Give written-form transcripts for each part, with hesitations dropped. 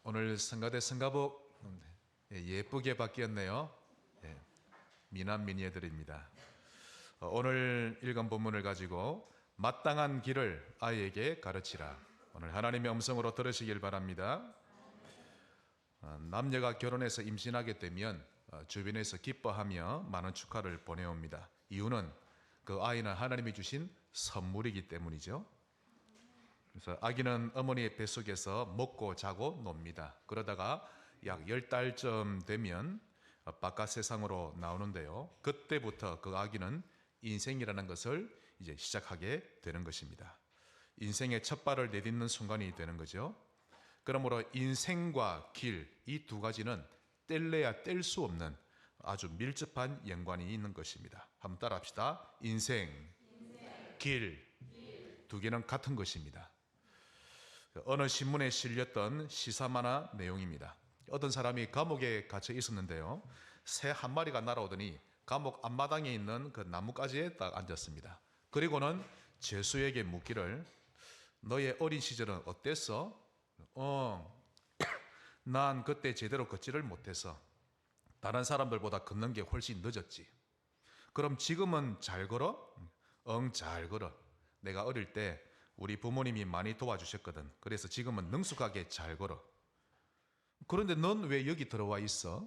오늘 성가대 성가복 예쁘게 바뀌었네요. 미남 미니애들입니다. 오늘 읽은 본문을 가지고 마땅한 길을 아이에게 가르치라. 오늘 하나님의 음성으로 들으시길 바랍니다. 남녀가 결혼해서 임신하게 되면 주변에서 기뻐하며 많은 축하를 보내옵니다. 이유는 그 아이는 하나님이 주신 선물이기 때문이죠. 그래서 아기는 어머니의 뱃속에서 먹고 자고 놉니다. 그러다가 약 10달쯤 되면 바깥 세상으로 나오는데요. 그때부터 그 아기는 인생이라는 것을 이제 시작하게 되는 것입니다. 인생의 첫 발을 내딛는 순간이 되는 거죠. 그러므로 인생과 길, 이 두 가지는 뗄래야 뗄 수 없는 아주 밀접한 연관이 있는 것입니다. 한번 따라 합시다. 인생, 길, 두 개는 같은 것입니다. 어느 신문에 실렸던 시사만화 내용입니다. 어떤 사람이 감옥에 갇혀 있었는데요. 새 한 마리가 날아오더니 감옥 앞마당에 있는 그 나뭇가지에 딱 앉았습니다. 그리고는 죄수에게 묻기를, 너의 어린 시절은 어땠어? 난 그때 제대로 걷지를 못해서 다른 사람들보다 걷는 게 훨씬 늦었지. 그럼 지금은 잘 걸어? 잘 걸어. 내가 어릴 때 우리 부모님이 많이 도와주셨거든. 그래서 지금은 능숙하게 잘 걸어. 그런데 넌 왜 여기 들어와 있어?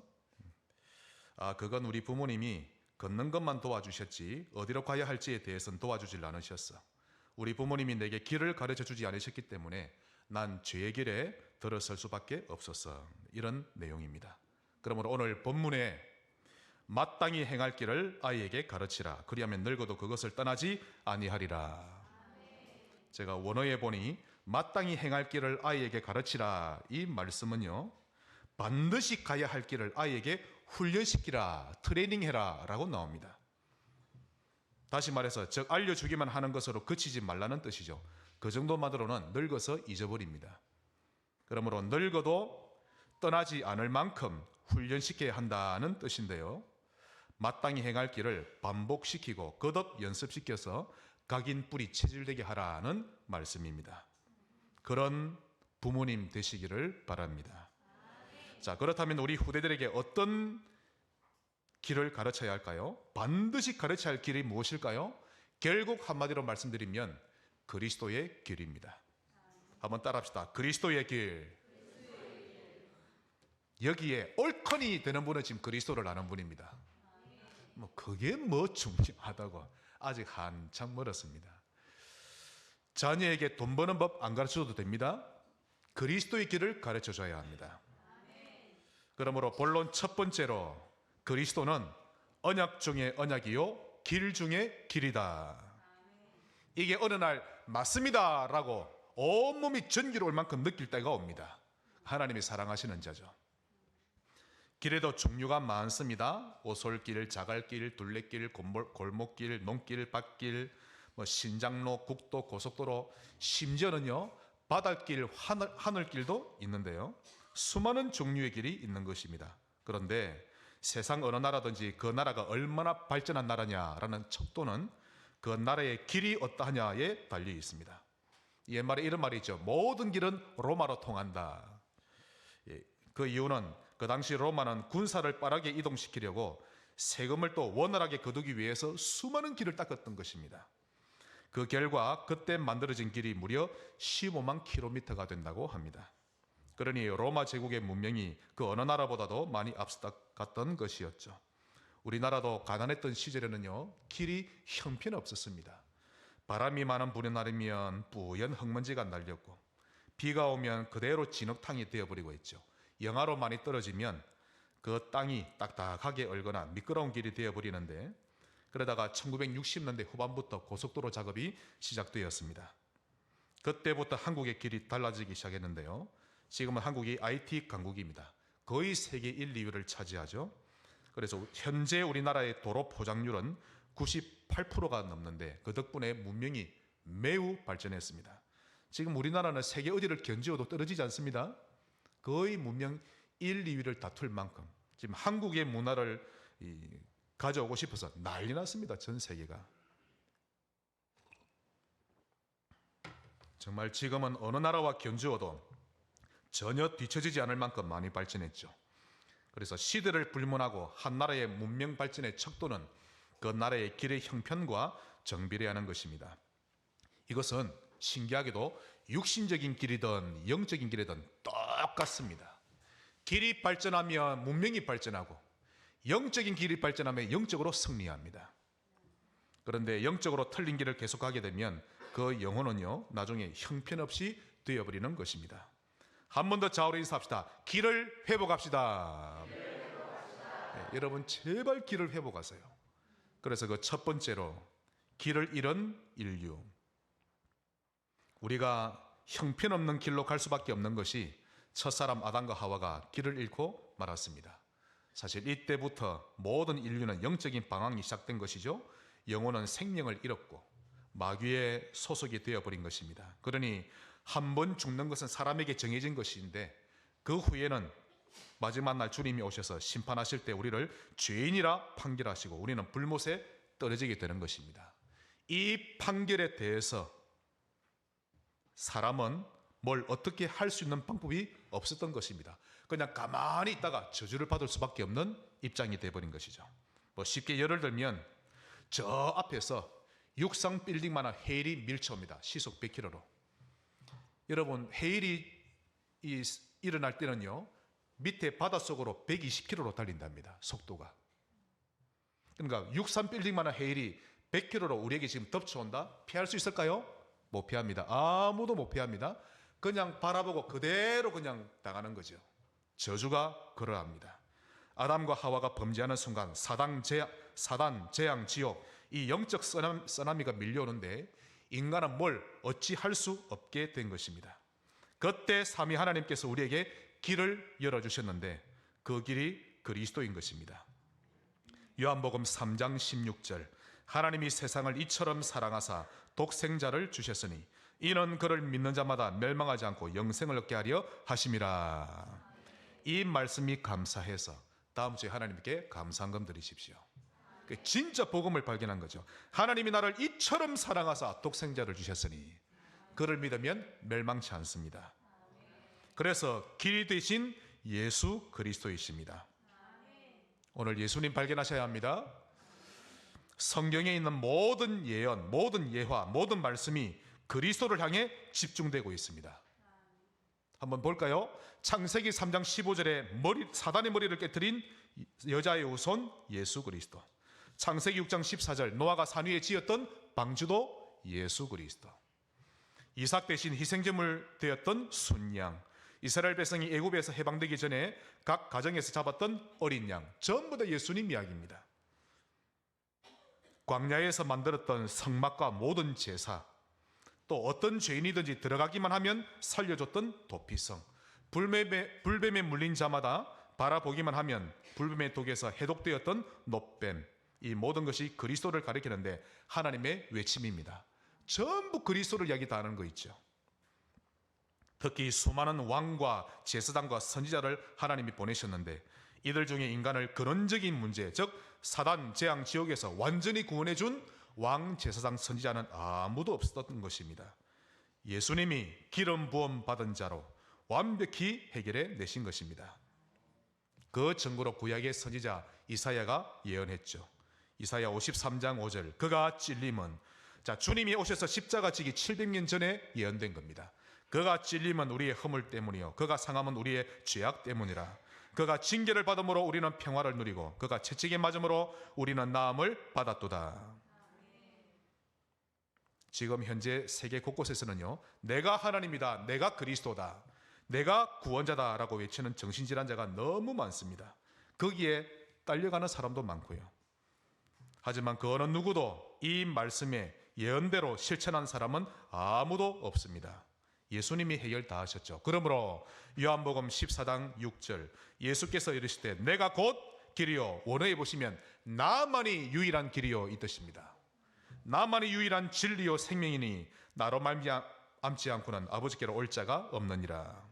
그건 우리 부모님이 걷는 것만 도와주셨지 어디로 가야 할지에 대해서는 도와주질 않으셨어. 우리 부모님이 내게 길을 가르쳐 주지 않으셨기 때문에 난 죄의 길에 들어설 수밖에 없었어. 이런 내용입니다. 그러므로 오늘 본문에 마땅히 행할 길을 아이에게 가르치라. 그리하면 늙어도 그것을 떠나지 아니하리라. 제가 원어에 보니 마땅히 행할 길을 아이에게 가르치라, 이 말씀은요, 반드시 가야 할 길을 아이에게 훈련시키라, 트레이닝해라 라고 나옵니다. 다시 말해서 즉 알려주기만 하는 것으로 그치지 말라는 뜻이죠. 그 정도만으로는 늙어서 잊어버립니다. 그러므로 늙어도 떠나지 않을 만큼 훈련시켜야 한다는 뜻인데요, 마땅히 행할 길을 반복시키고 거듭 연습시켜서 각인 뿌리 체질되게 하라는 말씀입니다. 그런 부모님 되시기를 바랍니다. 자, 그렇다면 우리 후대들에게 어떤 길을 가르쳐야 할까요? 반드시 가르쳐야 할 길이 무엇일까요? 결국 한마디로 말씀드리면 그리스도의 길입니다. 한번 따라합시다. 그리스도의 길. 여기에 올컨이 되는 분은 지금 그리스도를 아는 분입니다. 그게 뭐 중요하다고. 아직 한참 멀었습니다. 자녀에게 돈 버는 법 안 가르쳐줘도 됩니다. 그리스도의 길을 가르쳐줘야 합니다. 그러므로 본론 첫 번째로, 그리스도는 언약 중에 언약이요 길 중에 길이다. 이게 어느 날 맞습니다 라고 온몸이 전기로 올 만큼 느낄 때가 옵니다. 하나님이 사랑하시는 자죠. 길에도 종류가 많습니다. 오솔길, 자갈길, 둘레길, 골목길, 농길, 밭길, 신장로, 국도, 고속도로, 심지어는요 바닷길, 하늘길도 있는데요, 수많은 종류의 길이 있는 것입니다. 그런데 세상 어느 나라든지 그 나라가 얼마나 발전한 나라냐라는 척도는 그 나라의 길이 어떠하냐에 달려 있습니다. 옛말에 이런 말이 있죠. 모든 길은 로마로 통한다. 그 이유는 그 당시 로마는 군사를 빠르게 이동시키려고 세금을 또 원활하게 거두기 위해서 수많은 길을 닦았던 것입니다. 그 결과 그때 만들어진 길이 무려 15만 킬로미터가 된다고 합니다. 그러니 로마 제국의 문명이 그 어느 나라보다도 많이 앞서갔던 것이었죠. 우리나라도 가난했던 시절에는요 길이 형편없었습니다. 바람이 많은 부는 날이면 뿌연 흙먼지가 날렸고, 비가 오면 그대로 진흙탕이 되어버리고 있죠. 영하로 많이 떨어지면 그 땅이 딱딱하게 얼거나 미끄러운 길이 되어버리는데, 그러다가 1960년대 후반부터 고속도로 작업이 시작되었습니다. 그때부터 한국의 길이 달라지기 시작했는데요, 지금은 한국이 IT 강국입니다. 거의 세계 1, 2위를 차지하죠. 그래서 현재 우리나라의 도로 포장률은 98%가 넘는데 그 덕분에 문명이 매우 발전했습니다. 지금 우리나라는 세계 어디를 견지어도 떨어지지 않습니다. 거의 문명 1, 2위를 다툴 만큼 지금 한국의 문화를 가져오고 싶어서 난리 났습니다. 전 세계가. 정말 지금은 어느 나라와 견주어도 전혀 뒤처지지 않을 만큼 많이 발전했죠. 그래서 시대를 불문하고 한 나라의 문명 발전의 척도는 그 나라의 길의 형편과 정비례하는 것입니다. 이것은 신기하게도 육신적인 길이든 영적인 길이든 똑같습니다. 길이 발전하면 문명이 발전하고 영적인 길이 발전하면 영적으로 승리합니다. 그런데 영적으로 틀린 길을 계속 가게 되면 그 영혼은요, 나중에 형편없이 되어버리는 것입니다. 한 번 더 좌우로 인사합시다. 길을 회복합시다. 네, 여러분 제발 길을 회복하세요. 그래서 그 첫 번째로 길을 잃은 인류, 우리가 형편없는 길로 갈 수밖에 없는 것이 첫사람 아담과 하와가 길을 잃고 말았습니다. 사실 이때부터 모든 인류는 영적인 방황이 시작된 것이죠. 영혼은 생명을 잃었고 마귀의 소속이 되어버린 것입니다. 그러니 한 번 죽는 것은 사람에게 정해진 것인데 그 후에는 마지막 날 주님이 오셔서 심판하실 때 우리를 죄인이라 판결하시고 우리는 불못에 떨어지게 되는 것입니다. 이 판결에 대해서 사람은 뭘 어떻게 할 수 있는 방법이 없었던 것입니다. 그냥 가만히 있다가 저주를 받을 수밖에 없는 입장이 되어버린 것이죠. 뭐 쉽게 예를 들면 저 앞에서 육상 빌딩만한 해일이 밀쳐옵니다. 시속 100km로. 여러분 해일이 일어날 때는요, 밑에 바닷속으로 120km로 달린답니다. 속도가. 그러니까 육상 빌딩만한 해일이 100km로 우리에게 지금 덮쳐온다? 피할 수 있을까요? 못 피합니다. 아무도 못 피합니다. 그냥 바라보고 그대로 그냥 당하는 거죠. 저주가 그러합니다. 아담과 하와가 범죄하는 순간 사단, 재앙, 지옥, 이 영적 쓰나미가 밀려오는데 인간은 뭘 어찌할 수 없게 된 것입니다. 그때 삼위 하나님께서 우리에게 길을 열어주셨는데 그 길이 그리스도인 것입니다. 요한복음 3장 16절, 하나님이 세상을 이처럼 사랑하사 독생자를 주셨으니 이는 그를 믿는 자마다 멸망하지 않고 영생을 얻게 하려 하심이라. 이 말씀이 감사해서 다음 주에 하나님께 감사한금 드리십시오. 진짜 복음을 발견한 거죠. 하나님이 나를 이처럼 사랑하사 독생자를 주셨으니 그를 믿으면 멸망치 않습니다. 그래서 길이 되신 예수 그리스도이십니다. 오늘 예수님 발견하셔야 합니다. 성경에 있는 모든 예언, 모든 예화, 모든 말씀이 그리스도를 향해 집중되고 있습니다. 한번 볼까요? 창세기 3장 15절에 사단의 머리를 깨뜨린 여자의 후손 예수 그리스도. 창세기 6장 14절 노아가 산 위에 지었던 방주도 예수 그리스도. 이삭 대신 희생제물 되었던 순양. 이스라엘 백성이 애굽에서 해방되기 전에 각 가정에서 잡았던 어린 양. 전부 다 예수님 이야기입니다. 광야에서 만들었던 성막과 모든 제사, 또 어떤 죄인이든지 들어가기만 하면 살려줬던 도피성, 불뱀에 물린 자마다 바라보기만 하면 불뱀의 독에서 해독되었던 놋뱀, 이 모든 것이 그리스도를 가리키는데 하나님의 외침입니다. 전부 그리스도를 이야기 다 하는 거 있죠. 특히 수많은 왕과 제사장과 선지자를 하나님이 보내셨는데 이들 중에 인간을 근원적인 문제, 즉 사단, 재앙, 지옥에서 완전히 구원해준 왕, 제사장, 선지자는 아무도 없었던 것입니다. 예수님이 기름 부음 받은 자로 완벽히 해결해 내신 것입니다. 그 증거로 구약의 선지자 이사야가 예언했죠. 이사야 53장 5절, 그가 찔림은, 자, 주님이 오셔서 십자가 지기 700년 전에 예언된 겁니다. 그가 찔림은 우리의 허물 때문이요 그가 상함은 우리의 죄악 때문이라. 그가 징계를 받음으로 우리는 평화를 누리고 그가 채찍에 맞음으로 우리는 나음을 받았도다. 지금 현재 세계 곳곳에서는요, 내가 하나님이다, 내가 그리스도다, 내가 구원자다라고 외치는 정신질환자가 너무 많습니다. 거기에 딸려가는 사람도 많고요. 하지만 그 어느 누구도 이 말씀에 예언대로 실천한 사람은 아무도 없습니다. 예수님이 해결 다 하셨죠. 그러므로 요한복음 14장 6절, 예수께서 이르시되 내가 곧 길이요, 원어에 보시면 나만이 유일한 길이요 이 뜻입니다. 나만이 유일한 진리요 생명이니 나로 말미암지 않고는 아버지께로 올 자가 없느니라.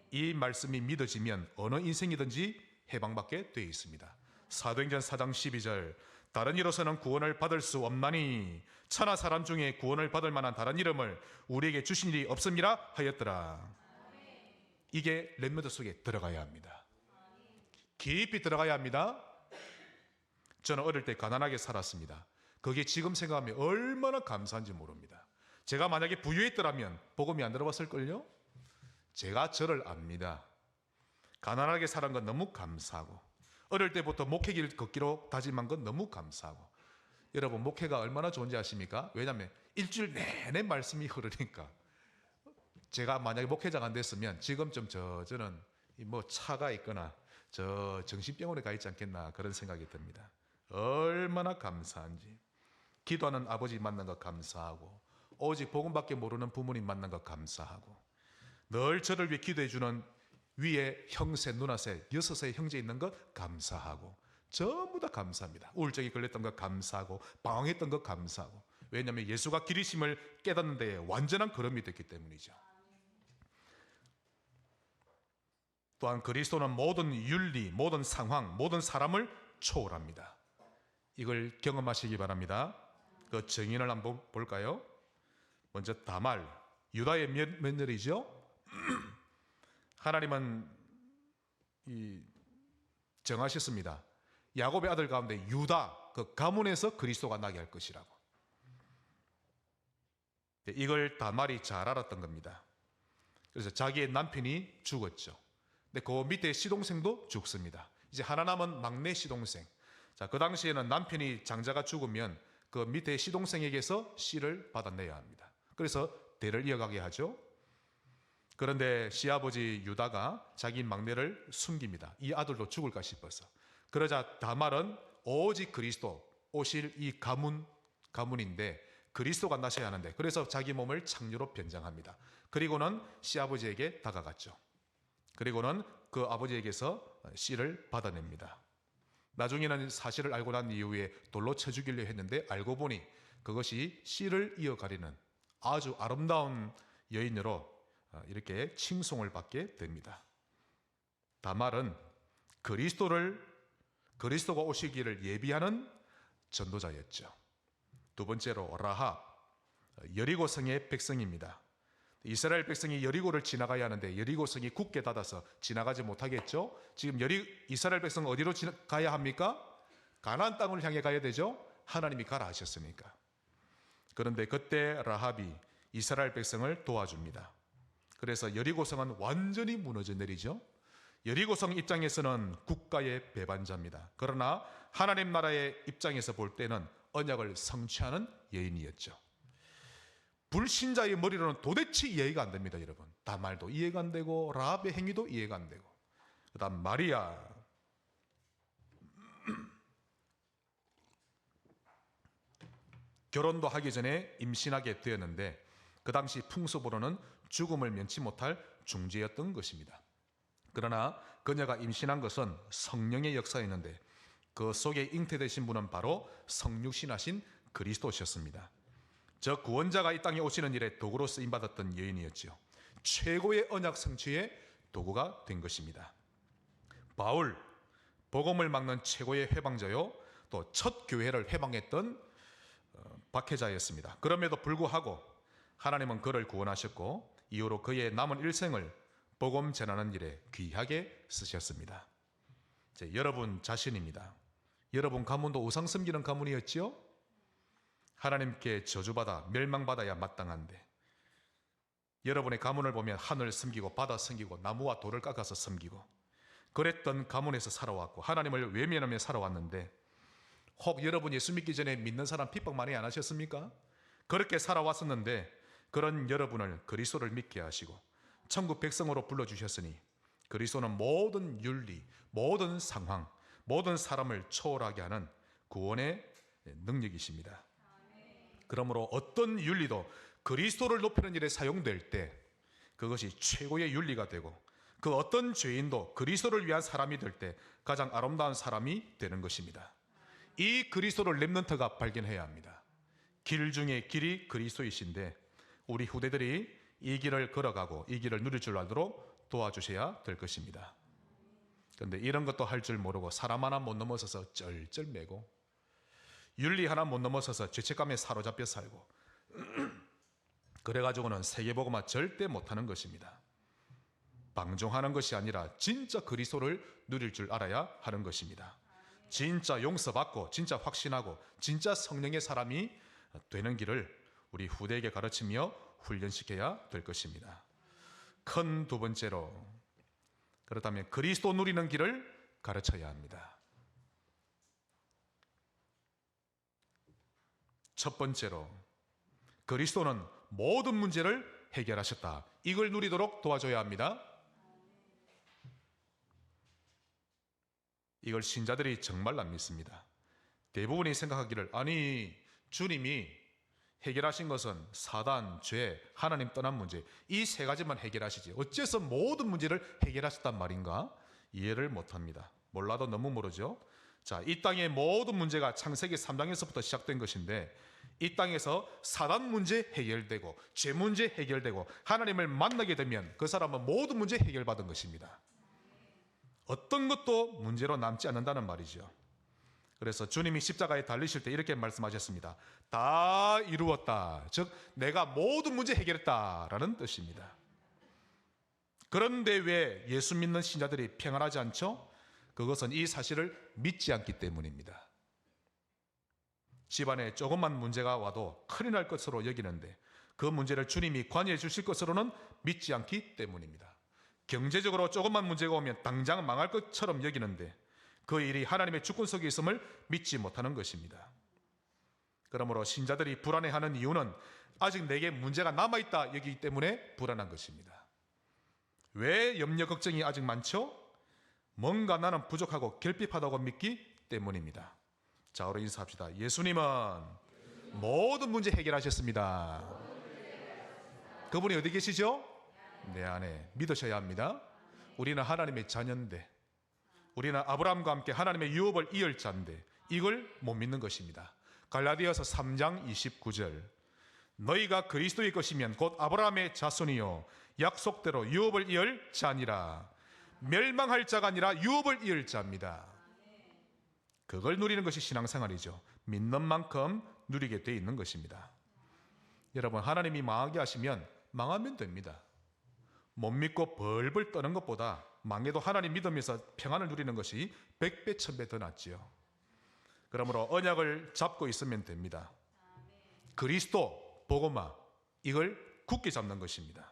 이 말씀이 믿어지면 어느 인생이든지 해방받게 되어 있습니다. 사도행전 4장 12절, 다른 이로서는 구원을 받을 수 없나니 천하 사람 중에 구원을 받을 만한 다른 이름을 우리에게 주신 일이 없음이라 하였더라. 이게 렘너드 속에 들어가야 합니다. 깊이 들어가야 합니다. 저는 어릴 때 가난하게 살았습니다. 그게 지금 생각하면 얼마나 감사한지 모릅니다. 제가 만약에 부유했더라면 복음이 안 들어봤을걸요? 제가 저를 압니다. 가난하게 살은 건 너무 감사하고, 어릴 때부터 목회길 걷기로 다짐한 건 너무 감사하고. 여러분, 목회가 얼마나 좋은지 아십니까? 왜냐하면 일주일 내내 말씀이 흐르니까. 제가 만약에 목회자가 안 됐으면 지금쯤 저는 뭐 차가 있거나 저 정신병원에 가 있지 않겠나, 그런 생각이 듭니다. 얼마나 감사한지. 기도하는 아버지 만난 것 감사하고, 오직 복음밖에 모르는 부모님 만난 것 감사하고, 늘 저를 위해 기도해 주는 위에 형세, 누나세, 6의 형제 있는 것 감사하고, 전부 다 감사합니다. 우울증이 걸렸던 것 감사하고, 방황했던 것 감사하고. 왜냐하면 예수가 길이심을 깨닫는 데에 완전한 걸음이 됐기 때문이죠. 또한 그리스도는 모든 윤리, 모든 상황, 모든 사람을 초월합니다. 이걸 경험하시기 바랍니다. 그 증인을 한번 볼까요? 먼저 다말, 유다의 며느리죠. 하나님은 정하셨습니다. 야곱의 아들 가운데 유다, 그 가문에서 그리스도가 나게 할 것이라고. 이걸 다말이 잘 알았던 겁니다. 그래서 자기의 남편이 죽었죠. 근데 그 밑에 시동생도 죽습니다. 이제 하나 남은 막내 시동생. 자, 그 당시에는 남편이 장자가 죽으면 그 밑에 시동생에게서 씨를 받아내야 합니다. 그래서 대를 이어가게 하죠. 그런데 시아버지 유다가 자기 막내를 숨깁니다. 이 아들도 죽을까 싶어서. 그러자 다말은 오직 그리스도 오실 이 가문인데 그리스도가 나셔야 하는데, 그래서 자기 몸을 창녀로 변장합니다. 그리고는 시아버지에게 다가갔죠. 그리고는 그 아버지에게서 씨를 받아냅니다. 나중에는 사실을 알고 난 이후에 돌로 쳐 죽이려 했는데 알고 보니 그것이 씨를 이어가리는 아주 아름다운 여인으로 이렇게 칭송을 받게 됩니다. 다말은 그리스도가 오시기를 예비하는 전도자였죠. 두 번째로 라합, 여리고성의 백성입니다. 이스라엘 백성이 여리고를 지나가야 하는데 여리고성이 굳게 닫아서 지나가지 못하겠죠. 지금 이스라엘 백성은 어디로 가야 합니까? 가나안 땅을 향해 가야 되죠. 하나님이 가라 하셨으니까. 그런데 그때 라합이 이스라엘 백성을 도와줍니다. 그래서 여리고성은 완전히 무너져 내리죠. 여리고성 입장에서는 국가의 배반자입니다. 그러나 하나님 나라의 입장에서 볼 때는 언약을 성취하는 여인이었죠. 불신자의 머리로는 도대체 이해가 안 됩니다, 여러분. 다말도 이해가 안 되고 라합의 행위도 이해가 안 되고. 그다음 마리아. 결혼도 하기 전에 임신하게 되었는데 그 당시 풍습으로는 죽음을 면치 못할 중죄였던 것입니다. 그러나 그녀가 임신한 것은 성령의 역사였는데 그 속에 잉태되신 분은 바로 성육신하신 그리스도셨습니다. 저 구원자가 이 땅에 오시는 일에 도구로 쓰임받았던 여인이었죠. 최고의 언약 성취의 도구가 된 것입니다. 바울, 복음을 막는 최고의 해방자요, 또 첫 교회를 해방했던 박해자였습니다. 그럼에도 불구하고 하나님은 그를 구원하셨고 이후로 그의 남은 일생을 복음 전하는 일에 귀하게 쓰셨습니다. 여러분 자신입니다. 여러분 가문도 우상 섬기는 가문이었지요? 하나님께 저주받아 멸망받아야 마땅한데 여러분의 가문을 보면 하늘 섬기고 바다 섬기고 나무와 돌을 깎아서 섬기고 그랬던 가문에서 살아왔고 하나님을 외면하며 살아왔는데, 혹 여러분 예수 믿기 전에 믿는 사람 핍박 많이 안 하셨습니까? 그렇게 살아왔었는데 그런 여러분을 그리스도를 믿게 하시고 천국 백성으로 불러주셨으니 그리스도는 모든 윤리, 모든 상황, 모든 사람을 초월하게 하는 구원의 능력이십니다. 그러므로 어떤 윤리도 그리스도를 높이는 일에 사용될 때 그것이 최고의 윤리가 되고, 그 어떤 죄인도 그리스도를 위한 사람이 될 때 가장 아름다운 사람이 되는 것입니다. 이 그리스도를 렘넌트가 발견해야 합니다. 길 중에 길이 그리스도이신데 우리 후대들이 이 길을 걸어가고 이 길을 누릴 줄 알도록 도와주셔야 될 것입니다. 그런데 이런 것도 할 줄 모르고 사람 하나 못 넘어서서 쩔쩔매고 윤리 하나 못 넘어서서 죄책감에 사로잡혀 살고 그래가지고는 세계복음화 절대 못하는 것입니다. 방종하는 것이 아니라 진짜 그리스도를 누릴 줄 알아야 하는 것입니다. 진짜 용서받고 진짜 확신하고 진짜 성령의 사람이 되는 길을 우리 후대에게 가르치며 훈련시켜야 될 것입니다. 큰 두 번째로, 그렇다면 그리스도 누리는 길을 가르쳐야 합니다. 첫 번째로, 그리스도는 모든 문제를 해결하셨다. 이걸 누리도록 도와줘야 합니다. 이걸 신자들이 정말 안 믿습니다. 대부분이 생각하기를, 아니 주님이 해결하신 것은 사단, 죄, 하나님 떠난 문제, 이 세 가지만 해결하시지 어째서 모든 문제를 해결하셨단 말인가? 이해를 못합니다. 몰라도 너무 모르죠. 자, 이 땅의 모든 문제가 창세기 3장에서부터 시작된 것인데, 이 땅에서 사단 문제 해결되고 죄 문제 해결되고 하나님을 만나게 되면 그 사람은 모든 문제 해결받은 것입니다. 어떤 것도 문제로 남지 않는다는 말이죠. 그래서 주님이 십자가에 달리실 때 이렇게 말씀하셨습니다. 다 이루었다. 즉 내가 모든 문제 해결했다라는 뜻입니다. 그런데 왜 예수 믿는 신자들이 평안하지 않죠? 그것은 이 사실을 믿지 않기 때문입니다. 집안에 조금만 문제가 와도 큰일 날 것으로 여기는데 그 문제를 주님이 관여해 주실 것으로는 믿지 않기 때문입니다. 경제적으로 조금만 문제가 오면 당장 망할 것처럼 여기는데 그 일이 하나님의 주권 속에 있음을 믿지 못하는 것입니다. 그러므로 신자들이 불안해하는 이유는 아직 내게 문제가 남아있다 여기기 때문에 불안한 것입니다. 왜 염려 걱정이 아직 많죠? 뭔가 나는 부족하고 결핍하다고 믿기 때문입니다. 자, 우리 인사합시다. 예수님은 모든 문제 해결하셨습니다. 그분이 어디 계시죠? 내 안에. 믿으셔야 합니다. 우리는 하나님의 자녀인데, 우리는 아브라함과 함께 하나님의 유업을 이을 자인데 이걸 못 믿는 것입니다. 갈라디아서 3장 29절, 너희가 그리스도의 것이면 곧 아브라함의 자손이요 약속대로 유업을 이을 자니라. 멸망할 자가 아니라 유업을 이을 자입니다. 그걸 누리는 것이 신앙생활이죠. 믿는 만큼 누리게 돼 있는 것입니다. 여러분, 하나님이 망하게 하시면 망하면 됩니다. 못 믿고 벌벌 떠는 것보다 망해도 하나님 믿으면서 평안을 누리는 것이 100배 1000배 더 낫지요. 그러므로 언약을 잡고 있으면 됩니다. 그리스도, 복음화, 이걸 굳게 잡는 것입니다.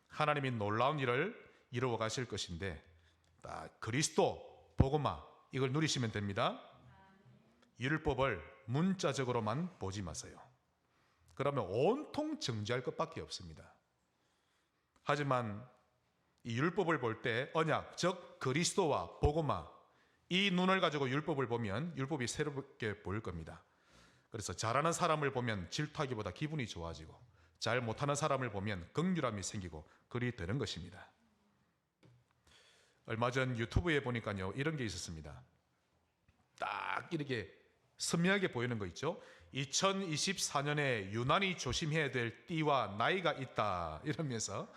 하나님이 놀라운 일을 이루어 가실 것인데 그리스도, 복음화, 이걸 누리시면 됩니다. 율법을 문자적으로만 보지 마세요. 그러면 온통 정죄할 것밖에 없습니다. 하지만 이 율법을 볼 때 언약, 즉 그리스도와 복음화, 이 눈을 가지고 율법을 보면 율법이 새롭게 보일 겁니다. 그래서 잘하는 사람을 보면 질투하기보다 기분이 좋아지고 잘 못하는 사람을 보면 긍휼함이 생기고 그리 되는 것입니다. 얼마 전 유튜브에 보니까요, 이런 게 있었습니다. 딱 이렇게 선명하게 보이는 거 있죠. 2024년에 유난히 조심해야 될 띠와 나이가 있다 이러면서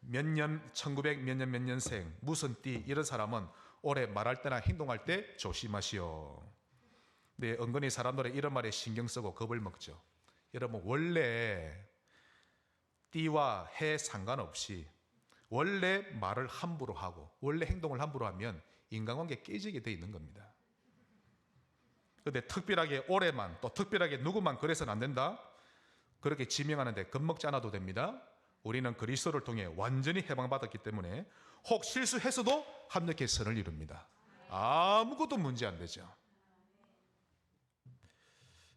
몇 년, 1900 몇 년 몇 년생 무슨 띠, 이런 사람은 올해 말할 때나 행동할 때 조심하시오. 네, 은근히 사람들은 이런 말에 신경 쓰고 겁을 먹죠. 여러분, 원래 띠와 해 상관없이 원래 말을 함부로 하고 원래 행동을 함부로 하면 인간관계 깨지게 돼 있는 겁니다. 그런데 특별하게 올해만, 또 특별하게 누구만 그래서는 안 된다, 그렇게 지명하는데 겁먹지 않아도 됩니다. 우리는 그리스도를 통해 완전히 해방받았기 때문에 혹 실수했어도 합력해 선을 이룹니다. 아무것도 문제 안 되죠.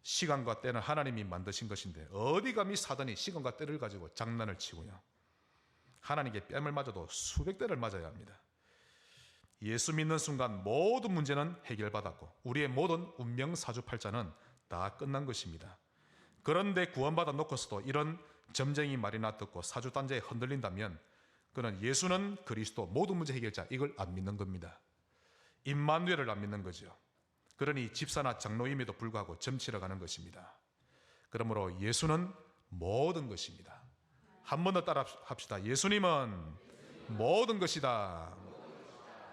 시간과 때는 하나님이 만드신 것인데 어디 감히 사단이 시간과 때를 가지고 장난을 치고요. 하나님께 뺨을 맞아도 수백 대를 맞아야 합니다. 예수 믿는 순간 모든 문제는 해결받았고 우리의 모든 운명 사주팔자는 다 끝난 것입니다. 그런데 구원받아 놓고서도 이런 점쟁이 말이나 듣고 사주단자에 흔들린다면 그는 예수는 그리스도 모든 문제 해결자, 이걸 안 믿는 겁니다. 임마누엘을 안 믿는 거죠. 그러니 집사나 장로임에도 불구하고 점치러 가는 것입니다. 그러므로 예수는 모든 것입니다. 한 번 더 따라 합시다. 예수님은 모든 것이다.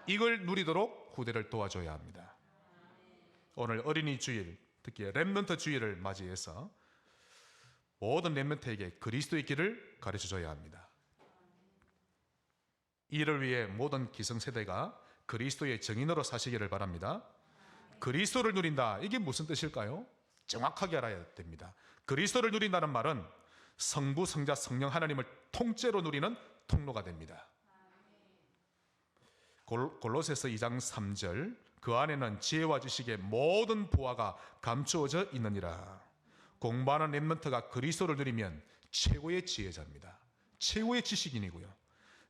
이걸 누리도록 후대를 도와줘야 합니다. 오늘 어린이 주일, 특히 렘넌트 주일을 맞이해서 모든 렘넌트에게 그리스도의 길을 가르쳐줘야 합니다. 이를 위해 모든 기성세대가 그리스도의 증인으로 사시기를 바랍니다. 그리스도를 누린다. 이게 무슨 뜻일까요? 정확하게 알아야 됩니다. 그리스도를 누린다는 말은 성부, 성자, 성령 하나님을 통째로 누리는 통로가 됩니다. 골로새서 2장 3절, 그 안에는 지혜와 지식의 모든 보화가 감추어져 있느니라. 공부하는 렘넌트가 그리스도를 누리면 최고의 지혜자입니다. 최고의 지식인이고요.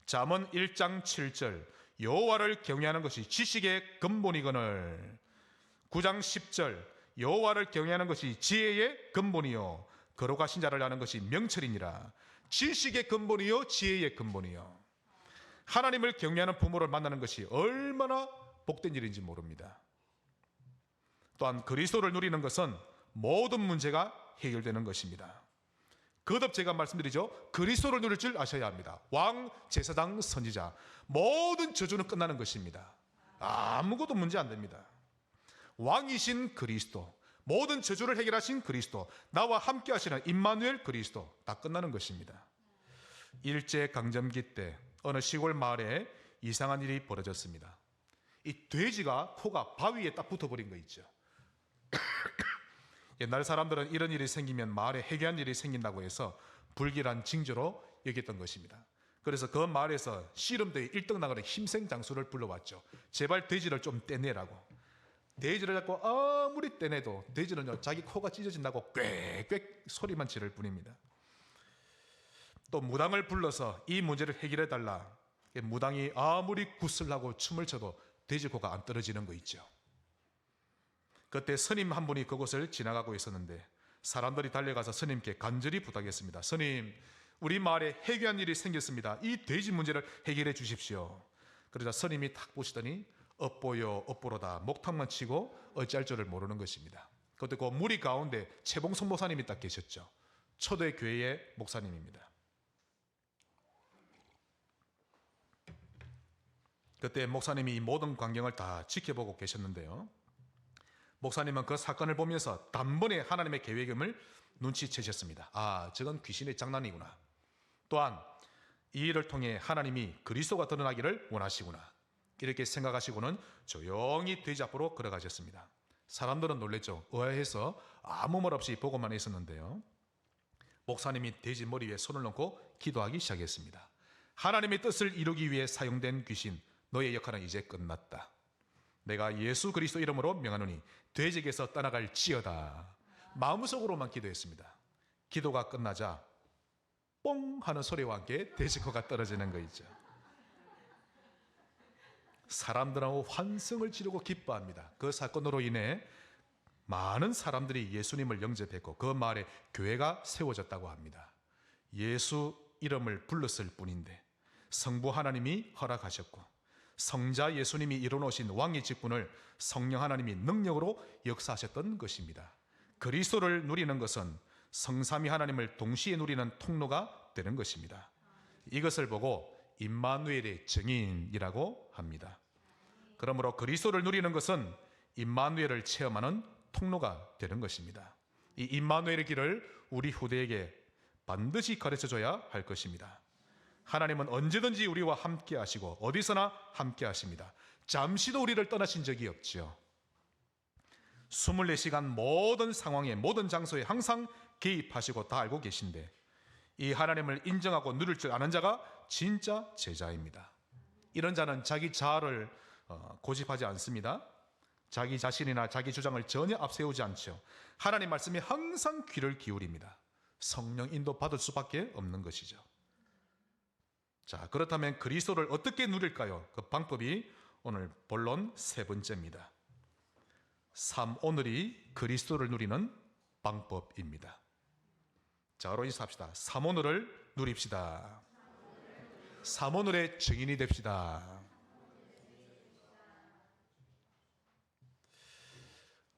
잠언 1장 7절, 여호와를 경외하는 것이 지식의 근본이거늘. 9장 10절, 여호와를 경외하는 것이 지혜의 근본이요 거룩하신 자를 아는 것이 명철이니라. 지식의 근본이요 지혜의 근본이요. 하나님을 경외하는 부모를 만나는 것이 얼마나 복된 일인지 모릅니다. 또한 그리스도를 누리는 것은 모든 문제가 해결되는 것입니다. 거듭 제가 말씀드리죠. 그리스도를 누릴 줄 아셔야 합니다. 왕, 제사장, 선지자, 모든 저주는 끝나는 것입니다. 아무것도 문제 안 됩니다. 왕이신 그리스도, 모든 저주를 해결하신 그리스도, 나와 함께 하시는 임마누엘 그리스도, 다 끝나는 것입니다. 일제강점기 때 어느 시골 마을에 이상한 일이 벌어졌습니다. 이 돼지가 코가 바위에 딱 붙어버린 거 있죠. 옛날 사람들은 이런 일이 생기면 마을에 해괴한 일이 생긴다고 해서 불길한 징조로 여겼던 것입니다. 그래서 그 마을에서 씨름대회 1등 나가는 힘센 장수를 불러왔죠. 제발 돼지를 좀 떼내라고. 돼지를 잡고 아무리 떼내도 돼지는 자기 코가 찢어진다고 꽥꽥 소리만 지를 뿐입니다. 또 무당을 불러서 이 문제를 해결해 달라. 무당이 아무리 굿을 하고 춤을 춰도 돼지 코가 안 떨어지는 거 있죠. 그때 스님 한 분이 그곳을 지나가고 있었는데 사람들이 달려가서 스님께 간절히 부탁했습니다. 스님, 우리 마을에 해괴한 일이 생겼습니다. 이 돼지 문제를 해결해 주십시오. 그러자 스님이 탁 보시더니 업보요 업보로다 목탁만 치고 어찌할 줄을 모르는 것입니다. 그때 그 무리 가운데 최봉성 목사님이 딱 계셨죠. 초대 교회의 목사님입니다. 그때 목사님이 이 모든 광경을 다 지켜보고 계셨는데요. 목사님은 그 사건을 보면서 단번에 하나님의 계획임을 눈치채셨습니다. 아, 저건 귀신의 장난이구나. 또한 이 일을 통해 하나님이 그리스도가 드러나기를 원하시구나. 이렇게 생각하시고는 조용히 돼지 앞으로 걸어가셨습니다. 사람들은 놀랬죠. 의아해서 아무 말 없이 보고만 있었는데요. 목사님이 돼지 머리 위에 손을 놓고 기도하기 시작했습니다. 하나님의 뜻을 이루기 위해 사용된 귀신, 너의 역할은 이제 끝났다. 내가 예수 그리스도 이름으로 명하노니 돼지에게서 떠나갈 지어다. 마음속으로만 기도했습니다. 기도가 끝나자 뽕 하는 소리와 함께 돼지코가 떨어지는 거 있죠. 사람들하고 환성을 지르고 기뻐합니다. 그 사건으로 인해 많은 사람들이 예수님을 영접했고 그 마을에 교회가 세워졌다고 합니다. 예수 이름을 불렀을 뿐인데 성부 하나님이 허락하셨고 성자 예수님이 이뤄놓으신 왕의 직분을 성령 하나님이 능력으로 역사하셨던 것입니다. 그리스도를 누리는 것은 성삼위 하나님을 동시에 누리는 통로가 되는 것입니다. 이것을 보고 임마누엘의 증인이라고 합니다. 그러므로 그리스도를 누리는 것은 임마누엘을 체험하는 통로가 되는 것입니다. 이 임마누엘의 길을 우리 후대에게 반드시 가르쳐줘야 할 것입니다. 하나님은 언제든지 우리와 함께 하시고 어디서나 함께 하십니다. 잠시도 우리를 떠나신 적이 없지요. 24시간 모든 상황에 모든 장소에 항상 개입하시고 다 알고 계신데 이 하나님을 인정하고 누릴 줄 아는 자가 진짜 제자입니다. 이런 자는 자기 자아를 고집하지 않습니다. 자기 자신이나 자기 주장을 전혀 앞세우지 않죠. 하나님 말씀에 항상 귀를 기울입니다. 성령 인도 받을 수밖에 없는 것이죠. 자, 그렇다면 그리스도를 어떻게 누릴까요? 그 방법이 오늘 본론 세 번째입니다. 오늘이 그리스도를 누리는 방법입니다. 자, 여러분 인사합시다. 오늘을 누립시다. 오늘의 증인이 됩시다.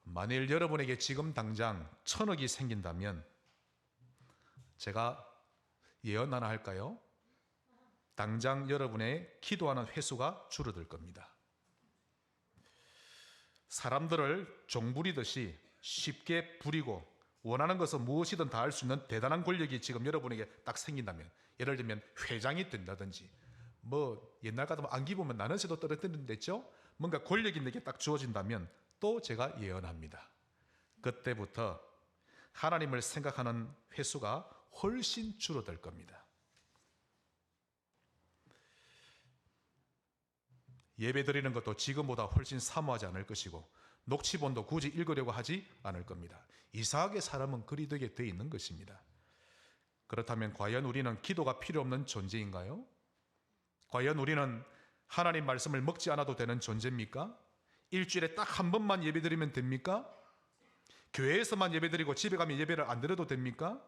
만일 여러분에게 지금 당장 1,000억이 생긴다면 제가 예언 하나 할까요? 당장 여러분의 기도하는 횟수가 줄어들 겁니다. 사람들을 종부리듯이 쉽게 부리고 원하는 것은 무엇이든 다 할 수 있는 대단한 권력이 지금 여러분에게 딱 생긴다면, 예를 들면 회장이 된다든지 뭐 옛날 같으면 안기 보면 나는 새도 떨어뜨리는 데죠. 뭔가 권력이 내게 딱 주어진다면 또 제가 예언합니다. 그때부터 하나님을 생각하는 횟수가 훨씬 줄어들 겁니다. 예배 드리는 것도 지금보다 훨씬 사모하지 않을 것이고 녹취본도 굳이 읽으려고 하지 않을 겁니다. 이상하게 사람은 그리 되게 돼 있는 것입니다. 그렇다면 과연 우리는 기도가 필요 없는 존재인가요? 과연 우리는 하나님 말씀을 먹지 않아도 되는 존재입니까? 일주일에 딱 한 번만 예배 드리면 됩니까? 교회에서만 예배 드리고 집에 가면 예배를 안 드려도 됩니까?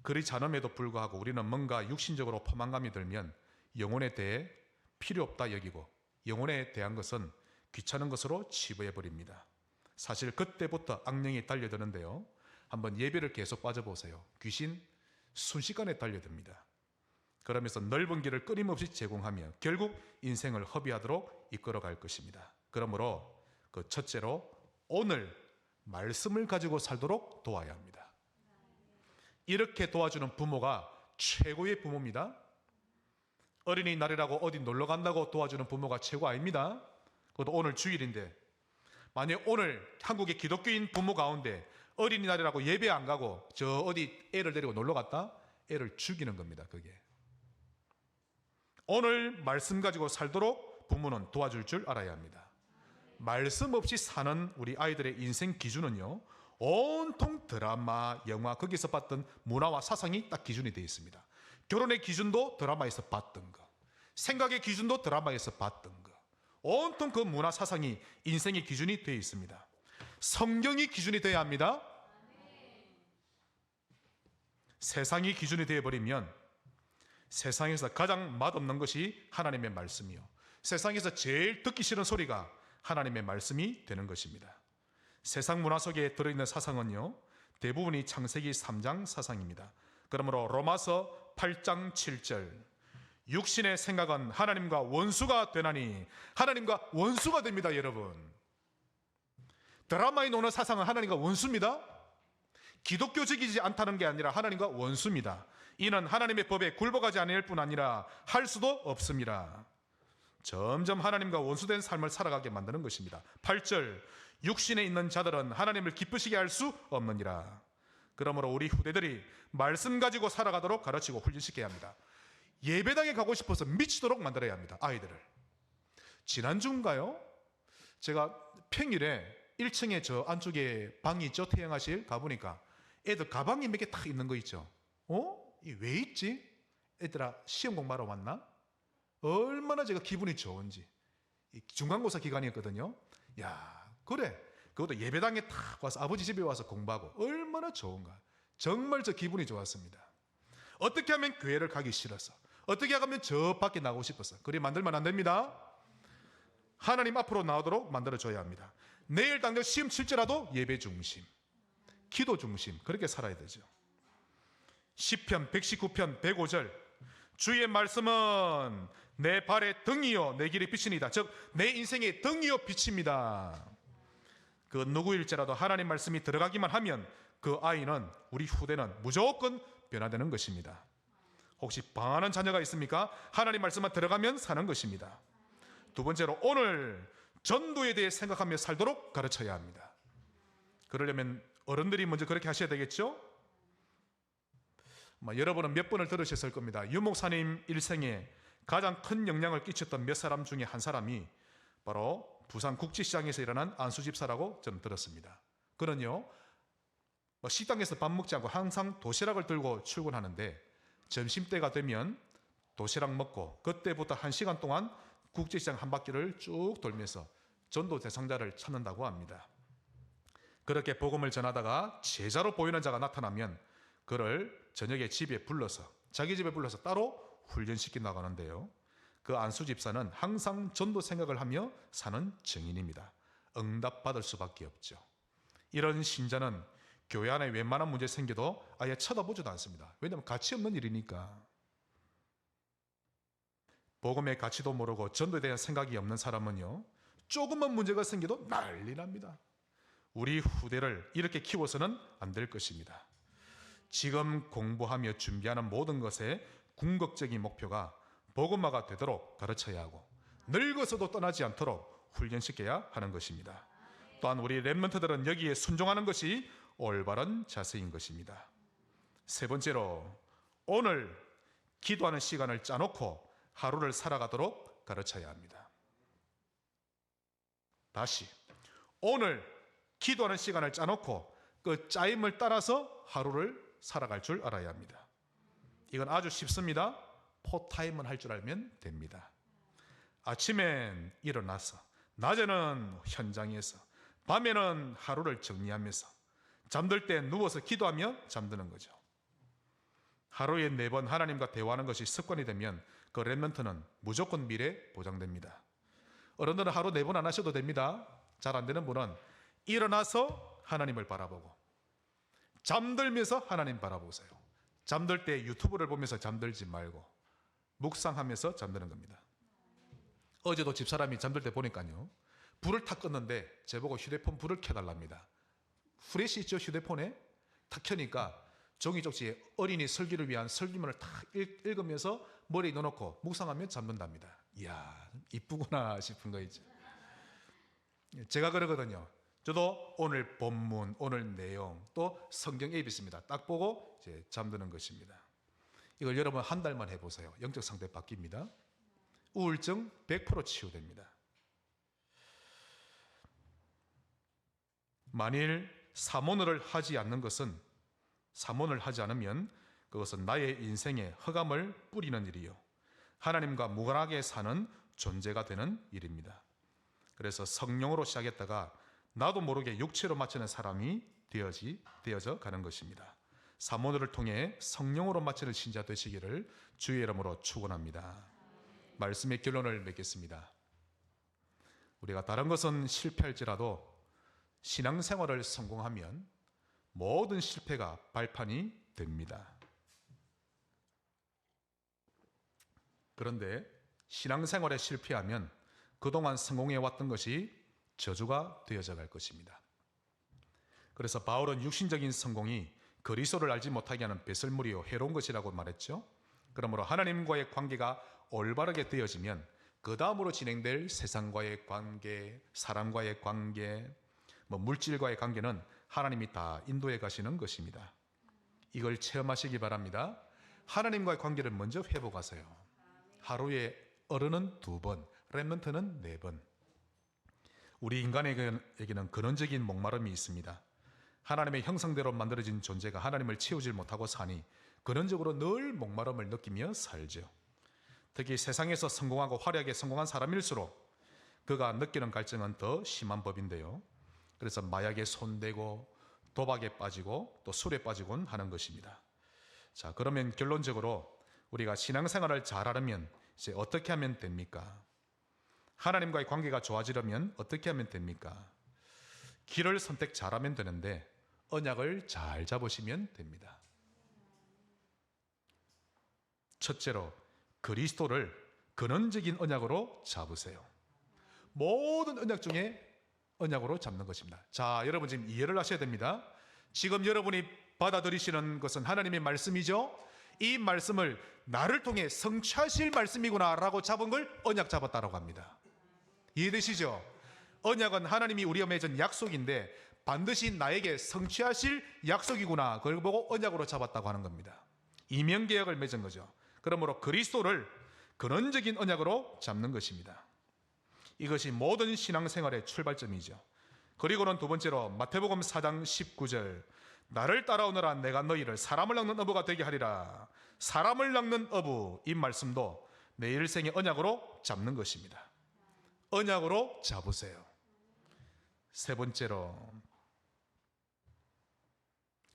그렇지 않음에도 불구하고 우리는 뭔가 육신적으로 포만감이 들면 영혼에 대해 필요 없다 여기고 영혼에 대한 것은 귀찮은 것으로 치부해버립니다. 사실 그때부터 악령이 달려드는데요. 한번 예배를 계속 빠져보세요. 귀신 순식간에 달려듭니다. 그러면서 넓은 길을 끊임없이 제공하며 결국 인생을 허비하도록 이끌어갈 것입니다. 그러므로 그 첫째로 오늘 말씀을 가지고 살도록 도와야 합니다. 이렇게 도와주는 부모가 최고의 부모입니다. 어린이날이라고 어디 놀러 간다고 도와주는 부모가 최고 아닙니다. 그것도 오늘 주일인데 만약 오늘 한국의 기독교인 부모 가운데 어린이날이라고 예배 안 가고 저 어디 애를 데리고 놀러 갔다? 애를 죽이는 겁니다. 그게. 오늘 말씀 가지고 살도록 부모는 도와줄 줄 알아야 합니다. 말씀 없이 사는 우리 아이들의 인생 기준은요, 온통 드라마, 영화, 거기서 봤던 문화와 사상이 딱 기준이 되어 있습니다. 결혼의 기준도 드라마에서 봤던 거, 생각의 기준도 드라마에서 봤던 거, 온통 그 문화 사상이 인생의 기준이 되어 있습니다. 성경이 기준이 되어야 합니다. 세상이 기준이 되어버리면 세상에서 가장 맛없는 것이 하나님의 말씀이요, 세상에서 제일 듣기 싫은 소리가 하나님의 말씀이 되는 것입니다. 세상 문화 속에 들어있는 사상은요, 대부분이 창세기 3장 사상입니다. 그러므로 로마서 8장 7절, 육신의 생각은 하나님과 원수가 되나니, 하나님과 원수가 됩니다. 여러분, 드라마에 나오는 사상은 하나님과 원수입니다. 기독교적이지 않다는 게 아니라 하나님과 원수입니다. 이는 하나님의 법에 굴복하지 않을 뿐 아니라 할 수도 없습니다. 점점 하나님과 원수된 삶을 살아가게 만드는 것입니다. 8절, 육신에 있는 자들은 하나님을 기쁘시게 할 수 없느니라. 그러므로 우리 후대들이 말씀 가지고 살아가도록 가르치고 훈련시켜야 합니다. 예배당에 가고 싶어서 미치도록 만들어야 합니다. 아이들을. 지난주인가요? 제가 평일에 1층에 저 안쪽에 방이 있죠, 태영하실 가보니까 애들 가방이 몇 개 딱 있는 거 있죠. 이 왜 있지? 애들아 시험 공부하러 왔나? 얼마나 제가 기분이 좋은지. 중간고사 기간이었거든요. 야, 그래, 그것도 예배당에 딱 와서 아버지 집에 와서 공부하고 얼마나 좋은가. 정말 저 기분이 좋았습니다. 어떻게 하면 교회를 가기 싫어서, 어떻게 하면 저 밖에 나가고 싶어서. 그리 만들면 안 됩니다. 하나님 앞으로 나오도록 만들어줘야 합니다. 내일 당장 시험 칠지라도 예배 중심, 기도 중심, 그렇게 살아야 되죠. 시편 119편 105절, 주의 말씀은 내 발의 등이요 내 길의 빛이니이다. 즉 내 인생의 등이요 빛입니다. 그 누구일지라도 하나님 말씀이 들어가기만 하면 그 아이는, 우리 후대는 무조건 변화되는 것입니다. 혹시 방황하는 자녀가 있습니까? 하나님 말씀만 들어가면 사는 것입니다. 두 번째로, 오늘 전도에 대해 생각하며 살도록 가르쳐야 합니다. 그러려면 어른들이 먼저 그렇게 하셔야 되겠죠? 여러분은 몇 번을 들으셨을 겁니다. 유목사님 일생에 가장 큰 영향을 끼쳤던 몇 사람 중에 한 사람이 바로 부산 국제시장에서 일어난 안수집사라고 저는 들었습니다. 그는요, 식당에서 밥 먹지 않고 항상 도시락을 들고 출근하는데 점심때가 되면 도시락 먹고 그때부터 1시간 동안 국제시장 한 바퀴를 쭉 돌면서 전도 대상자를 찾는다고 합니다. 그렇게 복음을 전하다가 제자로 보이는 자가 나타나면 그를 저녁에 집에 불러서, 자기 집에 불러서 따로 훈련시켜 나가는데요, 그 안수 집사는 항상 전도 생각을 하며 사는 증인입니다. 응답받을 수밖에 없죠. 이런 신자는 교회 안에 웬만한 문제 생겨도 아예 쳐다보지도 않습니다. 왜냐하면 가치 없는 일이니까. 복음의 가치도 모르고 전도에 대한 생각이 없는 사람은요, 조금만 문제가 생겨도 난리 납니다. 우리 후대를 이렇게 키워서는 안 될 것입니다. 지금 공부하며 준비하는 모든 것의 궁극적인 목표가 복음화가 되도록 가르쳐야 하고 늙어서도 떠나지 않도록 훈련시켜야 하는 것입니다. 또한 우리 렘넌트들은 여기에 순종하는 것이 올바른 자세인 것입니다. 세 번째로, 오늘 기도하는 시간을 짜놓고 하루를 살아가도록 가르쳐야 합니다. 다시, 오늘 기도하는 시간을 짜놓고 그 짜임을 따라서 하루를 살아갈 줄 알아야 합니다. 이건 아주 쉽습니다. 포타임은 할 줄 알면 됩니다. 아침엔 일어나서, 낮에는 현장에서, 밤에는 하루를 정리하면서, 잠들 때 누워서 기도하며 잠드는 거죠. 하루에 4번 하나님과 대화하는 것이 습관이 되면 그 렘넌트는 무조건 미래 보장됩니다. 어른들은 하루 4번 안 하셔도 됩니다. 잘 안 되는 분은 일어나서 하나님을 바라보고, 잠들면서 하나님 바라보세요. 잠들 때 유튜브를 보면서 잠들지 말고 묵상하면서 잠드는 겁니다. 어제도 집사람이 잠들 때 보니까요, 불을 탁 껐는데 제보고 휴대폰 불을 켜달랍니다. 후레쉬 있죠, 휴대폰에? 탁 켜니까 종이 쪽지에 어린이 설교를 위한 설교문을 탁 읽으면서 머리에 넣어놓고 묵상하면 잠든답니다. 이야, 이쁘구나 싶은 거 있죠. 제가 그러거든요. 저도 오늘 본문, 오늘 내용, 또 성경 앱이 있습니다. 딱 보고 이제 잠드는 것입니다. 이걸 여러분 한 달만 해보세요. 영적 상태 바뀝니다. 우울증 100% 치유됩니다. 만일 사모를 하지 않으면 그것은 나의 인생에 흑암을 뿌리는 일이요, 하나님과 무관하게 사는 존재가 되는 일입니다. 그래서 성령으로 시작했다가 나도 모르게 육체로 마치는 사람이 되어져 가는 것입니다. 사모를 통해 성령으로 마치는 신자 되시기를 주의 이름으로 축원합니다. 말씀의 결론을 맺겠습니다. 우리가 다른 것은 실패할지라도 신앙생활을 성공하면 모든 실패가 발판이 됩니다. 그런데 신앙생활에 실패하면 그동안 성공해왔던 것이 저주가 되어져 갈 것입니다. 그래서 바울은 육신적인 성공이 그리스도를 알지 못하게 하는 배설물이요 해로운 것이라고 말했죠. 그러므로 하나님과의 관계가 올바르게 되어지면 그 다음으로 진행될 세상과의 관계, 사람과의 관계, 물질과의 관계는 하나님이 다 인도해 가시는 것입니다. 이걸 체험하시기 바랍니다. 하나님과의 관계를 먼저 회복하세요. 하루에 어른은 2번, 렘넌트는 4번. 우리 인간에게는 근원적인 목마름이 있습니다. 하나님의 형상대로 만들어진 존재가 하나님을 채우질 못하고 사니 근원적으로 늘 목마름을 느끼며 살죠. 특히 세상에서 성공하고 화려하게 성공한 사람일수록 그가 느끼는 갈증은 더 심한 법인데요. 그래서 마약에 손대고 도박에 빠지고 또 술에 빠지곤 하는 것입니다. 자, 그러면 결론적으로 우리가 신앙생활을 잘하려면 이제 어떻게 하면 됩니까? 하나님과의 관계가 좋아지려면 어떻게 하면 됩니까? 길을 선택 잘하면 되는데 언약을 잘 잡으시면 됩니다. 첫째로 그리스도를 근원적인 언약으로 잡으세요. 모든 언약 중에 언약으로 잡는 것입니다. 자, 여러분 지금 이해를 하셔야 됩니다. 지금 여러분이 받아들이시는 것은 하나님의 말씀이죠. 이 말씀을 나를 통해 성취하실 말씀이구나 라고 잡은 걸 언약 잡았다라고 합니다. 이해되시죠? 언약은 하나님이 우리와 맺은 약속인데 반드시 나에게 성취하실 약속이구나, 그걸 보고 언약으로 잡았다고 하는 겁니다. 이명계약을 맺은 거죠. 그러므로 그리스도를 근원적인 언약으로 잡는 것입니다. 이것이 모든 신앙생활의 출발점이죠. 그리고는 2번째로 마태복음 4장 19절, 나를 따라오너라 내가 너희를 사람을 낚는 어부가 되게 하리라. 사람을 낚는 어부, 이 말씀도 내 일생의 언약으로 잡는 것입니다. 언약으로 잡으세요. 3번째로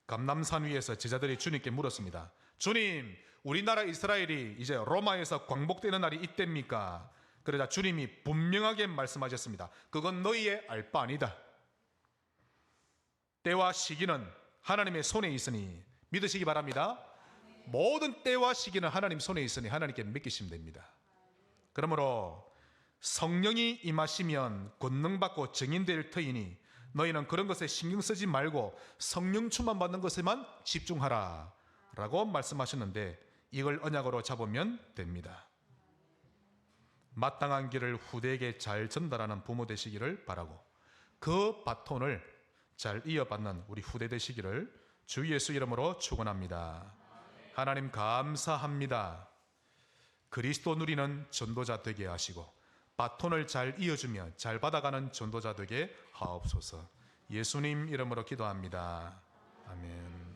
감람산 위에서 제자들이 주님께 물었습니다. 주님, 우리나라 이스라엘이 이제 로마에서 광복되는 날이 이때입니까? 그러자 주님이 분명하게 말씀하셨습니다. 그건 너희의 알 바 아니다. 때와 시기는 하나님의 손에 있으니 믿으시기 바랍니다. 모든 때와 시기는 하나님 손에 있으니 하나님께 맡기시면 됩니다. 그러므로 성령이 임하시면 권능받고 증인될 터이니 너희는 그런 것에 신경 쓰지 말고 성령 충만 받는 것에만 집중하라 라고 말씀하셨는데 이걸 언약으로 잡으면 됩니다. 마땅한 길을 후대에게 잘 전달하는 부모 되시기를 바라고, 그 바톤을 잘 이어받는 우리 후대 되시기를 주 예수 이름으로 축원합니다. 하나님 감사합니다. 그리스도 누리는 전도자 되게 하시고 바톤을 잘 이어주며 잘 받아가는 전도자 되게 하옵소서. 예수님 이름으로 기도합니다. 아멘.